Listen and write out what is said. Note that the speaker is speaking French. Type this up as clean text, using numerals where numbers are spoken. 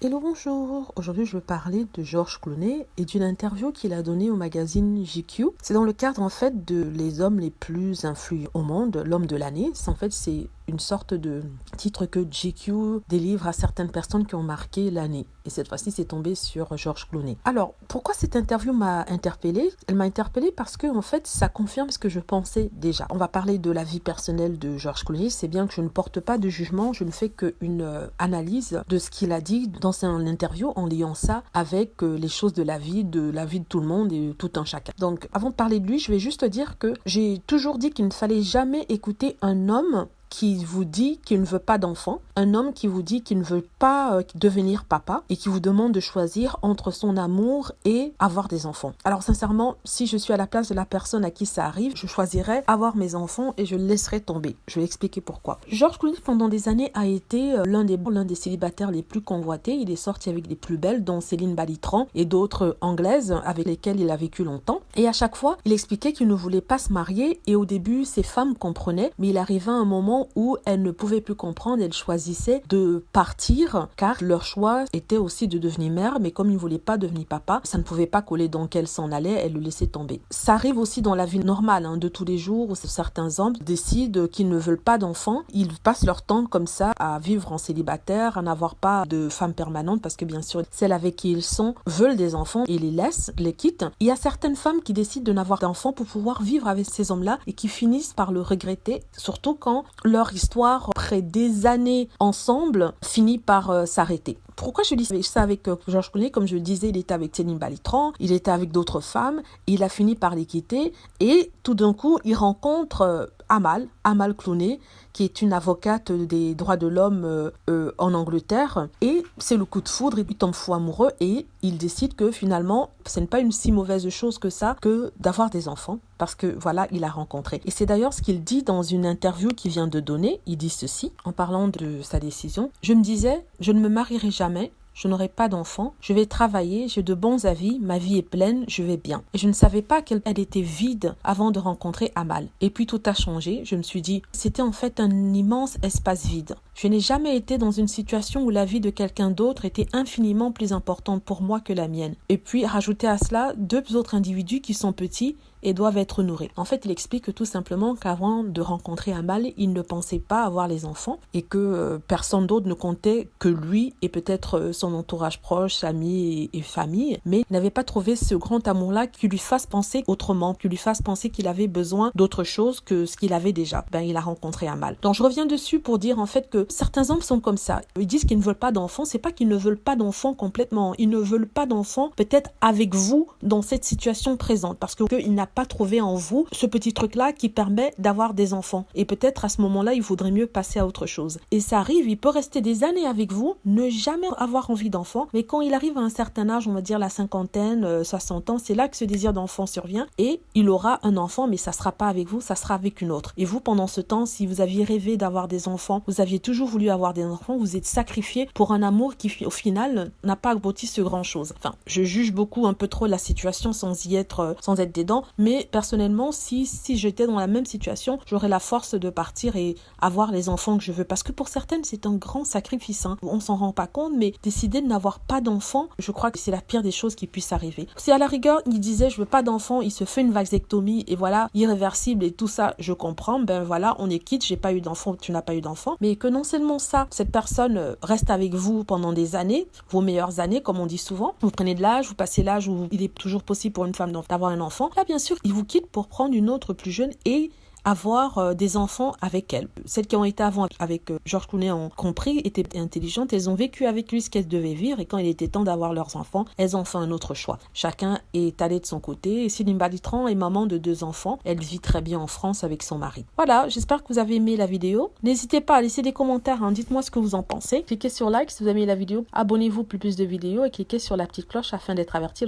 Hello, bonjour. Aujourd'hui, je veux parler de George Clooney et d'une interview qu'il a donnée au magazine GQ. C'est dans le cadre, en fait, de les hommes les plus influents au monde, l'homme de l'année. C'est une sorte de titre que GQ délivre à certaines personnes qui ont marqué l'année. Et cette fois-ci, c'est tombé sur George Clooney. Alors, pourquoi cette interview m'a interpellée? Elle m'a interpellée parce que, en fait, ça confirme ce que je pensais déjà. On va parler de la vie personnelle de George Clooney. C'est bien que je ne porte pas de jugement, je ne fais qu'une analyse de ce qu'il a dit dans son interview en liant ça avec les choses de la vie de tout le monde et tout un chacun. Donc, avant de parler de lui, je vais juste dire que j'ai toujours dit qu'il ne fallait jamais écouter un homme qui vous dit qu'il ne veut pas d'enfant, un homme qui vous dit qu'il ne veut pas devenir papa et qui vous demande de choisir entre son amour et avoir des enfants. Alors sincèrement, si je suis à la place de la personne à qui ça arrive, je choisirais avoir mes enfants et je le laisserai tomber. Je vais expliquer pourquoi. George Clooney, pendant des années, a été l'un des célibataires les plus convoités. Il est sorti avec les plus belles, dont Céline Balitran et d'autres anglaises avec lesquelles il a vécu longtemps. Et à chaque fois, il expliquait qu'il ne voulait pas se marier et au début, ces femmes comprenaient, mais il arrivait un moment où elles ne pouvaient plus comprendre, elles choisissaient de partir car leur choix était aussi de devenir mère, mais comme il ne voulait pas devenir papa, ça ne pouvait pas coller, donc elle s'en allait, elle le laissait tomber. Ça arrive aussi dans la vie normale de tous les jours où certains hommes décident qu'ils ne veulent pas d'enfants, ils passent leur temps comme ça à vivre en célibataire, à n'avoir pas de femme permanente parce que bien sûr celles avec qui ils sont veulent des enfants et les laissent, les quittent. Il y a certaines femmes qui décident de n'avoir d'enfants pour pouvoir vivre avec ces hommes-là et qui finissent par le regretter, surtout quand leur histoire, après des années ensemble, finit par s'arrêter. Pourquoi je dis ça avec George Clooney? Comme je le disais, il était avec Céline Balitran, il était avec d'autres femmes, il a fini par les quitter et tout d'un coup, il rencontre Amal Clooney, qui est une avocate des droits de l'homme en Angleterre. Et c'est le coup de foudre, il tombe fou amoureux et il décide que finalement, ce n'est pas une si mauvaise chose que ça, que d'avoir des enfants. Parce que voilà, il a rencontré. Et c'est d'ailleurs ce qu'il dit dans une interview qu'il vient de donner. Il dit ceci, en parlant de sa décision. Je me disais, je ne me marierai jamais. Je n'aurai pas d'enfant, je vais travailler, j'ai de bons avis, ma vie est pleine, je vais bien. Et je ne savais pas qu'elle était vide avant de rencontrer Amal. Et puis tout a changé, je me suis dit, c'était en fait un immense espace vide. Je n'ai jamais été dans une situation où la vie de quelqu'un d'autre était infiniment plus importante pour moi que la mienne. Et puis rajouter à cela deux autres individus qui sont petits et doivent être nourris. En fait, il explique tout simplement qu'avant de rencontrer Amal, il ne pensait pas avoir les enfants et que personne d'autre ne comptait que lui et peut-être son entourage proche, amis et famille, mais il n'avait pas trouvé ce grand amour-là qui lui fasse penser autrement, qui lui fasse penser qu'il avait besoin d'autre chose que ce qu'il avait déjà. Il a rencontré Amal. Donc je reviens dessus pour dire en fait que certains hommes sont comme ça. Ils disent qu'ils ne veulent pas d'enfants, c'est pas qu'ils ne veulent pas d'enfants complètement. Ils ne veulent pas d'enfants peut-être avec vous dans cette situation présente parce qu'il n'a pas trouvé en vous ce petit truc-là qui permet d'avoir des enfants. Et peut-être à ce moment-là, il vaudrait mieux passer à autre chose. Et ça arrive, il peut rester des années avec vous, ne jamais avoir envie d'enfant, mais quand il arrive à un certain âge, on va dire la cinquantaine, 60 ans, c'est là que ce désir d'enfant survient et il aura un enfant, mais ça sera pas avec vous, ça sera avec une autre. Et vous, pendant ce temps, si vous aviez rêvé d'avoir des enfants, vous aviez toujours voulu avoir des enfants, vous êtes sacrifié pour un amour qui, au final, n'a pas abouti ce grand chose. Enfin, je juge beaucoup un peu trop la situation sans y être, sans être dedans, mais personnellement, si j'étais dans la même situation, j'aurais la force de partir et avoir les enfants que je veux. Parce que pour certaines, c'est un grand sacrifice. On s'en rend pas compte, mais décider de n'avoir pas d'enfants, je crois que c'est la pire des choses qui puissent arriver. Si à la rigueur, il disait je veux pas d'enfants, il se fait une vasectomie et voilà, irréversible et tout ça, je comprends, voilà, on est quitte, j'ai pas eu d'enfant, tu n'as pas eu d'enfant. Mais que non seulement ça, cette personne reste avec vous pendant des années, vos meilleures années, comme on dit souvent, vous prenez de l'âge, vous passez l'âge où il est toujours possible pour une femme d'avoir un enfant. Là, bien sûr, il vous quitte pour prendre une autre plus jeune et avoir des enfants avec elle. Celles qui ont été avant avec George Clooney ont compris, étaient intelligentes, elles ont vécu avec lui ce qu'elles devaient vivre et quand il était temps d'avoir leurs enfants, elles ont fait un autre choix. Chacun est allé de son côté et Céline Balitran est maman de 2 enfants. Elle vit très bien en France avec son mari. Voilà, j'espère que vous avez aimé la vidéo. N'hésitez pas à laisser des commentaires, dites-moi ce que vous en pensez. Cliquez sur like si vous avez aimé la vidéo, abonnez-vous pour plus de vidéos et cliquez sur la petite cloche afin d'être averti